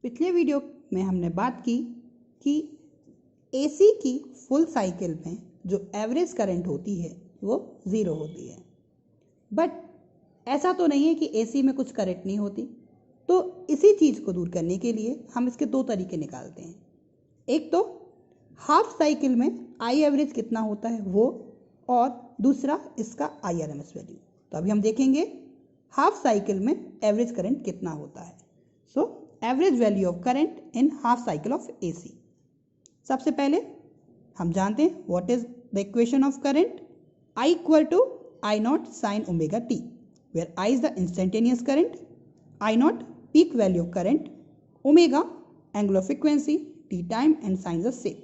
पिछले वीडियो में हमने बात की कि एसी की फुल साइकिल में जो एवरेज करंट होती है वो 0 होती है, बट ऐसा तो नहीं है कि एसी में कुछ करंट नहीं होती। तो इसी चीज़ को दूर करने के लिए हम इसके दो तरीके निकालते हैं। एक तो हाफ साइकिल में आई एवरेज कितना होता है वो, और दूसरा इसका आईआरएमएस वैल्यू। तो अभी हम देखेंगे हाफ साइकिल में एवरेज करंट कितना होता है। So average value of current in half cycle of AC. सबसे पहले हम जानते हैं what is the equation of current. I equal to I naught sine omega t, where I is the instantaneous current, I naught peak value of current, omega angle of frequency, t time and sine the same.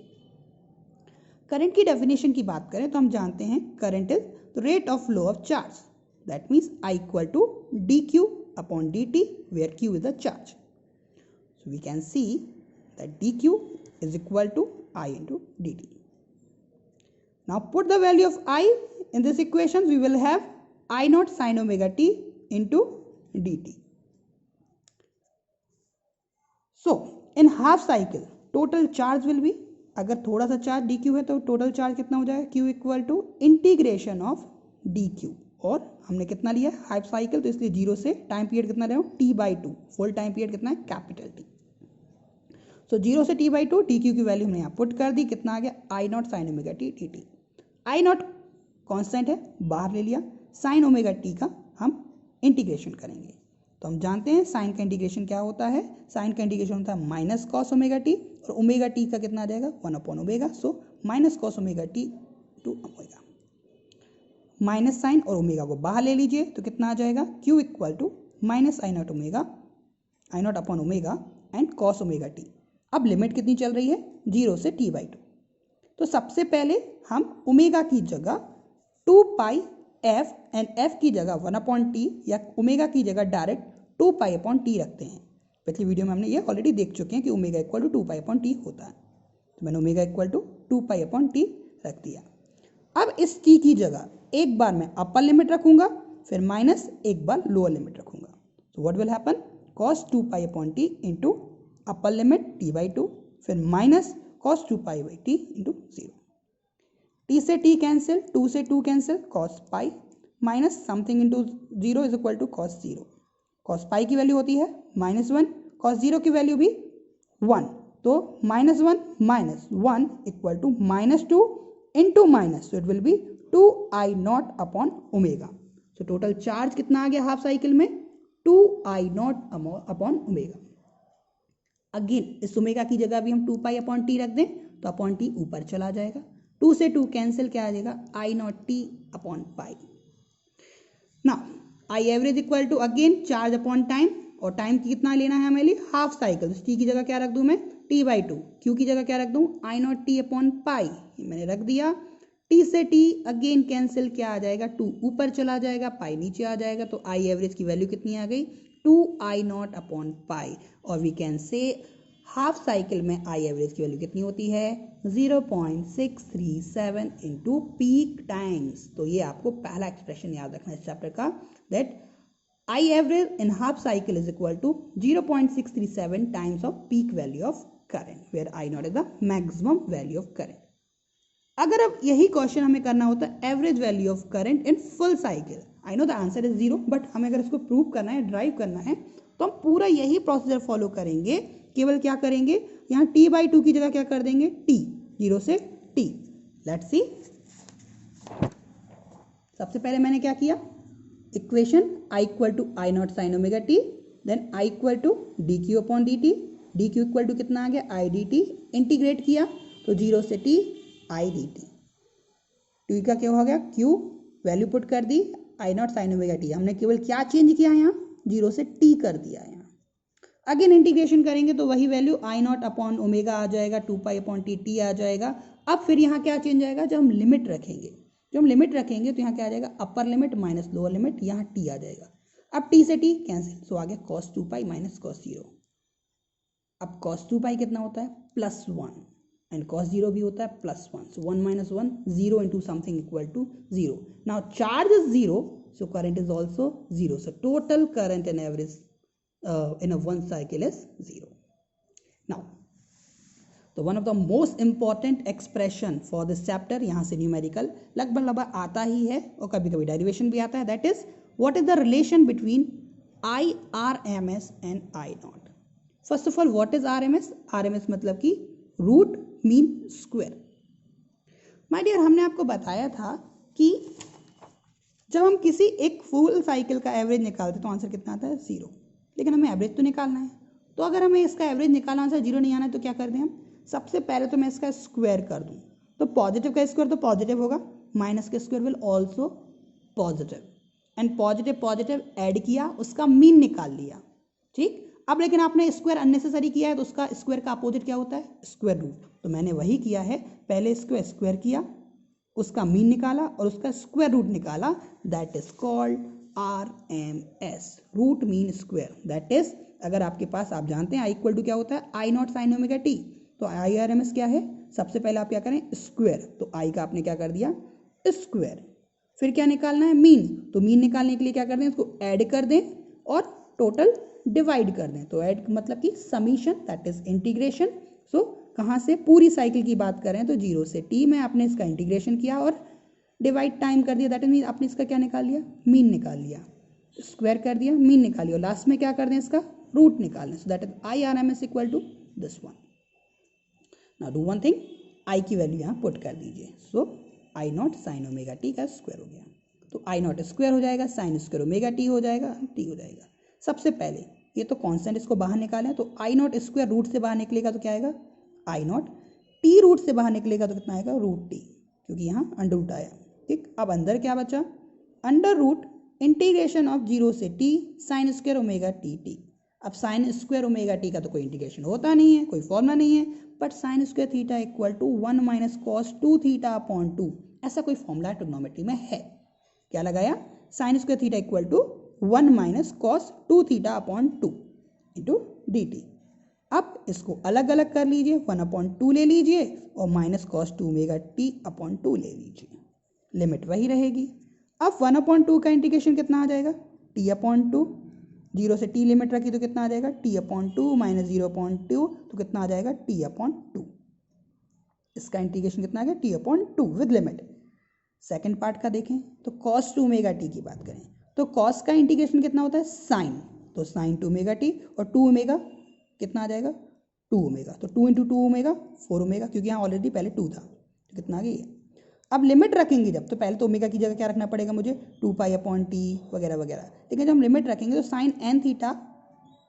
Current की definition की बात करें तो हम जानते हैं current is the rate of flow of charge, that means I equal to d q upon d t, where q is the charge. So we can see that dq is equal to I into dt. Now put the value of I in this equation. We will have I naught sin omega t into dt. So in half cycle total charge will be, अगर थोड़ा सा charge dq है तो total charge कितना हो जाएगा, q equal to integration of dq। और हमने कितना लिया हाफ साइकिल, तो इसलिए 0 से टाइम पीरियड कितना ले रहा हूँ t/2, फुल टाइम पीरियड कितना है कैपिटल T। सो 0 से t/2 टी क्यू की वैल्यू हमने यहाँ पुट कर दी, कितना आ गया I naught sine omega t t t. I naught constant है, बाहर ले लिया, साइन ओमेगा टी का हम इंटीग्रेशन करेंगे। तो हम जानते हैं साइन का इंटीग्रेशन क्या होता है, साइन का इंटीग्रेशन होता है माइनस कॉस ओमेगा टी, और ओमेगा टी का कितना आ जाएगा 1/ओमेगा। So minus cos omega t two omega, minus sine और ओमेगा को बाहर ले लीजिए तो कितना आ जाएगा Q equal to minus I naught omega, I naught upon omega and cos omega t. अब लिमिट कितनी चल रही है 0 से t/2। तो सबसे पहले हम ओमेगा की जगह 2 पाई एफ एंड एफ की जगह 1/t या ओमेगा की जगह डायरेक्ट 2 पाई/t रखते हैं। पिछली वीडियो में हमने ये ऑलरेडी देख चुके हैं कि ओमेगा इक्वल टू 2 पाई/t होता है, तो मैंने ओमेगा इक्वल टू 2 पाई/t रख दिया। अब इस t की जगह एक बार मैं अपर लिमिट रखूंगा, फिर माइनस एक बार लोअर लिमिट रखूंगा। तो व्हाट विल हैपन, cos 2 पाई/t इंटू अपर लिमिट t/2, फिर माइनस cos 2 पाई/t इंटू 0। t से t कैंसिल, 2 से 2 cancel, cos pi minus something into 0 is equal to cos 0। cos pi की वैल्यू होती है -1, cos 0 की वैल्यू भी 1, तो -1 minus 1 equal to -2 into minus, so it will be 2 I naught upon omega. So total charge कितना आ गया half cycle में 2 I naught upon omega. Again इस ओमेगा की जगह भी हम 2 पाई/t रख दें तो अपॉन टी ऊपर चला जाएगा, 2 से 2 कैंसिल, क्या आ जाएगा I naught T upon pi. Now I average equal to again charge upon time, और टाइम की कितना लेना है हमें लिए हाफ साइकिल। तो टी की जगह क्या रख दूं मैं t/2, क्यू की जगह क्या रख दूं आई नॉट टी अपॉन पाई, मैंने रख दिया। टी से टी अगेन कैंसिल, क्या आ जाएगा 2 ऊपर चला जाएगा, पाई नीचे आ जाएगा, तो आई एवरेज की वैल्यू कितनी आ गई 2 आई नॉट अपॉन पाई। और we can say half cycle में आई एवरेज की वैल्यू कितनी होती है 0.637 इंटू पीक टाइम्स। तो ये आपको पहला एक्सप्रेशन याद रखना है इस चैप्टर का, that I average in half cycle is equal to 0.637 times of peak value of current, where I naught is the maximum value of current. अगर अब यही क्वेश्चन हमें करना होता है average value of current in full cycle, I know the answer is 0, but हमें अगर इसको प्रूव करना है, ड्राइव करना है, तो हम पूरा यही प्रोसीजर फॉलो करेंगे। केवल क्या करेंगे यहाँ t/2 की जगह क्या कर देंगे t, 0 से t। लेट्स सी, सबसे पहले मैंने क्या किया, equation I equal to I naught sine omega t, then I equal to d q upon d t, d q equal to कितना आ गया आई डी टी, इंटीग्रेट किया तो 0 से t I D T, T का क्या हो गया q, वैल्यू पुट कर दी आई नॉट साइन ओमेगा टी। हमने केवल क्या चेंज किया यहाँ 0 से t कर दिया यहाँ। अगेन इंटीग्रेशन करेंगे तो वही value I naught upon omega आ जाएगा, 2 पाई/t टी आ जाएगा। अब फिर यहाँ क्या चेंज आएगा, जब हम लिमिट रखेंगे, तो यहाँ क्या आ जाएगा upper limit minus lower limit, यहाँ t आ जाएगा। अब t से t कैंसिल, सो आ गया cos 2 पाई माइनस cos 0। अब cos 2 पाई कितना होता है +1 एंड cos 0 भी होता है +1, so 1 - 1 0 into something equal to 0। Now charge is 0, so current is also 0, so total current and average in a one cycle is 0. तो one of the most important expression for this chapter, यहाँ से numerical लगभग आता ही है और कभी कभी derivation भी आता है, that is what is the relation between IRMS and I naught. First of all what is RMS? RMS मतलब कि root mean square. My dear, हमने आपको बताया था कि जब हम किसी एक फुल साइकिल का एवरेज निकालते तो आंसर कितना आता है? 0। लेकिन हमें एवरेज तो निकालना है, तो अगर हमें इसका एवरेज निकालना आंसर 0 नहीं आना है तो क्या कर दें हम? सबसे पहले तो मैं इसका स्क्वायर कर दूं, तो पॉजिटिव का स्क्वायर तो पॉजिटिव होगा, माइनस का square will also positive, and positive positive add किया, उसका मीन निकाल लिया। ठीक, अब लेकिन आपने स्क्वायर अननेसेसरी किया है तो उसका स्क्वायर का अपोजिट क्या होता है? Square root. तो मैंने वही किया है, पहले इसको स्क्वायर किया, उसका मीन निकाला और उसका स्क्वायर रूट निकाला, that is called RMS, root mean square. That is, अगर आपके पास, आप जानते हैं I इक्वल टू क्या होता है? I naught sine omega T, तो IRMS क्या है? सबसे पहले आप क्या करें? स्क्वायर, तो I का आपने क्या कर दिया? स्क्वायर। फिर क्या निकालना है? मीन। तो मीन निकालने के लिए क्या कर दें? इसको ऐड कर दें और टोटल डिवाइड कर दें। तो ऐड मतलब कि समीशन, दैट इज इंटीग्रेशन। सो कहाँ से? पूरी साइकिल की बात करें तो 0 से t में आपने इसका इंटीग्रेशन किया और डिवाइड टाइम कर दिया, दैट इज मीन आपने इसका क्या निकाल लिया? मीन निकाल लिया। स्क्वायर कर दिया, मीन निकाल लिया, लास्ट में क्या कर दें? इसका रूट निकाल लें। So that is IRMS equal to this one. Now do one thing, I की वैल्यू यहाँ पुट कर दीजिए। So I naught sine omega t का स्क्वायर हो गया, तो I नॉट स्क्वायर हो जाएगा, साइन स्क्वायर ओमेगा टी हो जाएगा, टी हो जाएगा। सबसे पहले ये तो कांस्टेंट, इसको बाहर निकालें, तो I नॉट स्क्वायर रूट से बाहर निकलेगा तो क्या आएगा? I not. टी रूट से बाहर निकलेगा तो कितना आएगा? रूट टी, क्योंकि यहाँ अंडर रूट आया। ठीक, अब अंदर क्या बचा? अंडर रूट इंटीग्रेशन ऑफ 0 से t sine square omega t T. अब साइन स्क्वायर ओमेगा टी का तो कोई इंटीग्रेशन होता नहीं है, कोई फॉर्मूला नहीं है, but sine square theta equal to 1 minus cos 2 theta upon 2, ऐसा कोई फॉर्मूला ट्रिग्नोमेट्री में है। क्या लगाया? Sine square theta equal to 1 minus cos 2 theta upon 2 into d t. अब इसको अलग अलग कर लीजिए, 1/2 ले लीजिए और minus cos 2 omega T upon 2 ले लीजिए, लिमिट वही रहेगी। अब 1/2 का इंटीग्रेशन कितना आ जाएगा? t/2, 0 से t लिमिट रखी तो कितना आ जाएगा? t/2 माइनस 0/2 तो कितना आ जाएगा? t/2। इसका इंटीग्रेशन कितना आ गया? t/2 with limit. Second part का देखें तो cos 2 ओमेगा टी की बात करें तो cos का इंटीग्रेशन कितना होता है? साइन, तो साइन 2 ओमेगा टी और 2 ओमेगा कितना आ जाएगा? 2 ओमेगा, तो 2 इंटू 2 ओमेगा 4 ओमेगा, क्योंकि यहाँ ऑलरेडी पहले 2 था, तो कितना आ गया? अब लिमिट रखेंगे जब, तो पहले तो ओमेगा की जगह क्या रखना पड़ेगा मुझे? 2π/t वगैरह वगैरह। लेकिन जब हम लिमिट रखेंगे तो sine n theta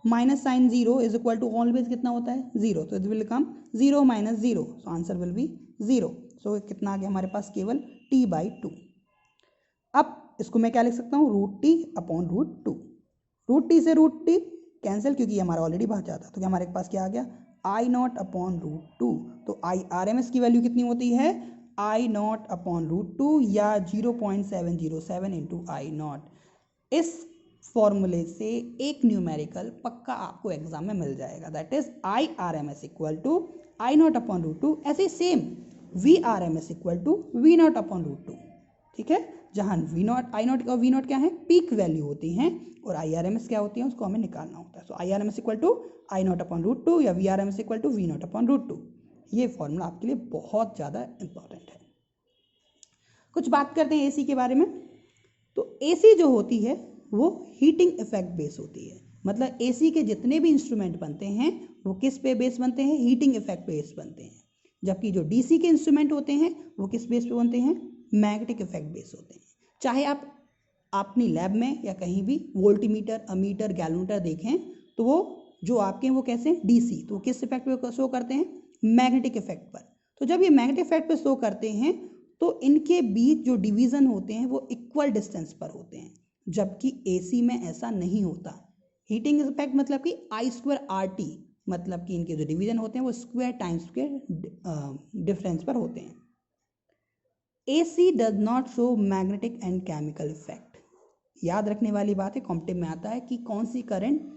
minus sine 0 is equal to always कितना होता है? 0, तो it will come 0 minus 0, so answer will be 0। So कितना आ गया हमारे पास? केवल t/2। अब इसको मैं क्या लिख सकता हूँ? Root t upon root two. Root t से रूट टी कैंसिल, क्योंकि हमारा ऑलरेडी बाहर जाता, तो क्या हमारे पास क्या आ गया? I not upon root two. तो IRMS की वैल्यू कितनी होती है? I not upon root two या 0.707 इंटू I नॉट। इस फॉर्मूले से एक न्यूमेरिकल पक्का आपको एग्जाम में मिल जाएगा, that is IRMS equal to I not upon root two. ऐसे same VRMS equal to V not upon root two. ठीक है, जहां V नॉट, I नॉट और V नॉट क्या है? पीक वैल्यू होती हैं, और IRMS क्या होती है? उसको हमें निकालना होता है। So IRMS equal to I not upon root two या VRMS equal to V not upon root two. ये फॉर्मूला आपके लिए बहुत ज़्यादा इंपॉर्टेंट है। कुछ बात करते हैं AC के बारे में। तो AC जो होती है वो हीटिंग इफेक्ट बेस होती है, मतलब AC के जितने भी इंस्ट्रूमेंट बनते हैं वो किस पे बेस बनते हैं? हीटिंग इफेक्ट बेस बनते हैं। जबकि जो DC के इंस्ट्रूमेंट होते हैं वो किस बेस पे बनते हैं? मैग्नेटिक इफेक्ट बेस होते हैं। चाहे आप अपनी लैब में या कहीं भी वोल्टीमीटर, अमीटर, गैलोमीटर देखें तो वो जो आपके हैं वो कैसे? DC, तो किस इफेक्ट पे शो करते हैं? मैग्नेटिक इफेक्ट पर। तो जब ये मैग्नेटिक इफेक्ट पे शो करते हैं तो इनके बीच जो डिवीजन होते हैं वो इक्वल डिस्टेंस पर होते हैं, जबकि AC में ऐसा नहीं होता। हीटिंग इफेक्ट मतलब कि I²RT, मतलब कि इनके जो डिवीजन होते हैं वो स्क्वायर टाइम स्क्वायर डिफरेंस पर होते हैं। AC does not show magnetic and chemical effect. याद रखने वाली बात है, कॉम्पिटिटिव में आता है कि कौन सी करंट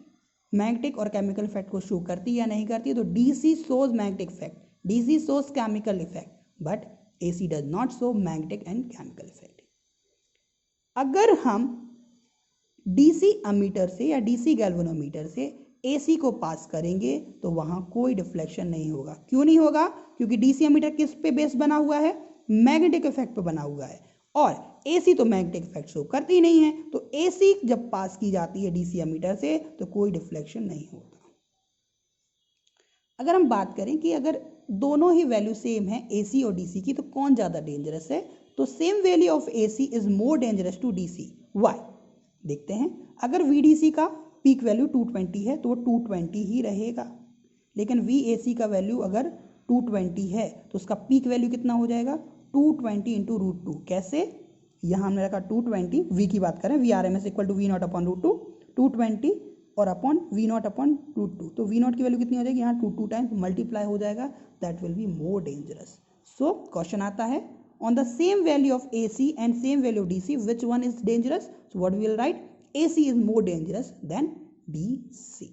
मैग्नेटिक और केमिकल इफेक्ट को शो करती है या नहीं करती है। तो DC shows magnetic effect, DC shows chemical effect, but AC does not show magnetic and chemical effect. अगर हम DC अमीटर से या DC गैल्वेनोमीटर से AC को पास करेंगे तो वहां कोई डिफ्लेक्शन नहीं होगा। क्यों नहीं होगा? क्योंकि DC एमीटर किस पे बेस बना हुआ है? मैग्नेटिक इफेक्ट पे बना हुआ है, और AC तो मैग्नेटिक इफेक्ट शो करती ही नहीं है, तो AC जब पास की जाती है DC एमीटर से तो कोई डिफ्लेक्शन नहीं होता। अगर हम बात करें कि अगर दोनों ही वैल्यू सेम है AC और DC की, तो कौन ज़्यादा डेंजरस है? तो same value of AC is more dangerous to DC। Why? देखते हैं। अगर VDC का पीक वैल्यू 220 है तो वो 220 ही रहेगा, लेकिन VAC का वैल्यू अगर 220 है तो उसका पीक वैल्यू कितना हो जाएगा? 220 इंटू √2। कैसे? यहाँ हमने रखा 220, V की बात करें, VRMS equal to V0 upon √2, 220 और अपॉन V0 अपॉन √2, तो V0 की वैल्यू कितनी हो जाएगी? यहाँ 2 टाइम्स मल्टीप्लाई हो जाएगा, that will be more dangerous. So question आता है, on the same value of AC and same value of DC, which one is dangerous? So what we will write? AC is more dangerous than DC.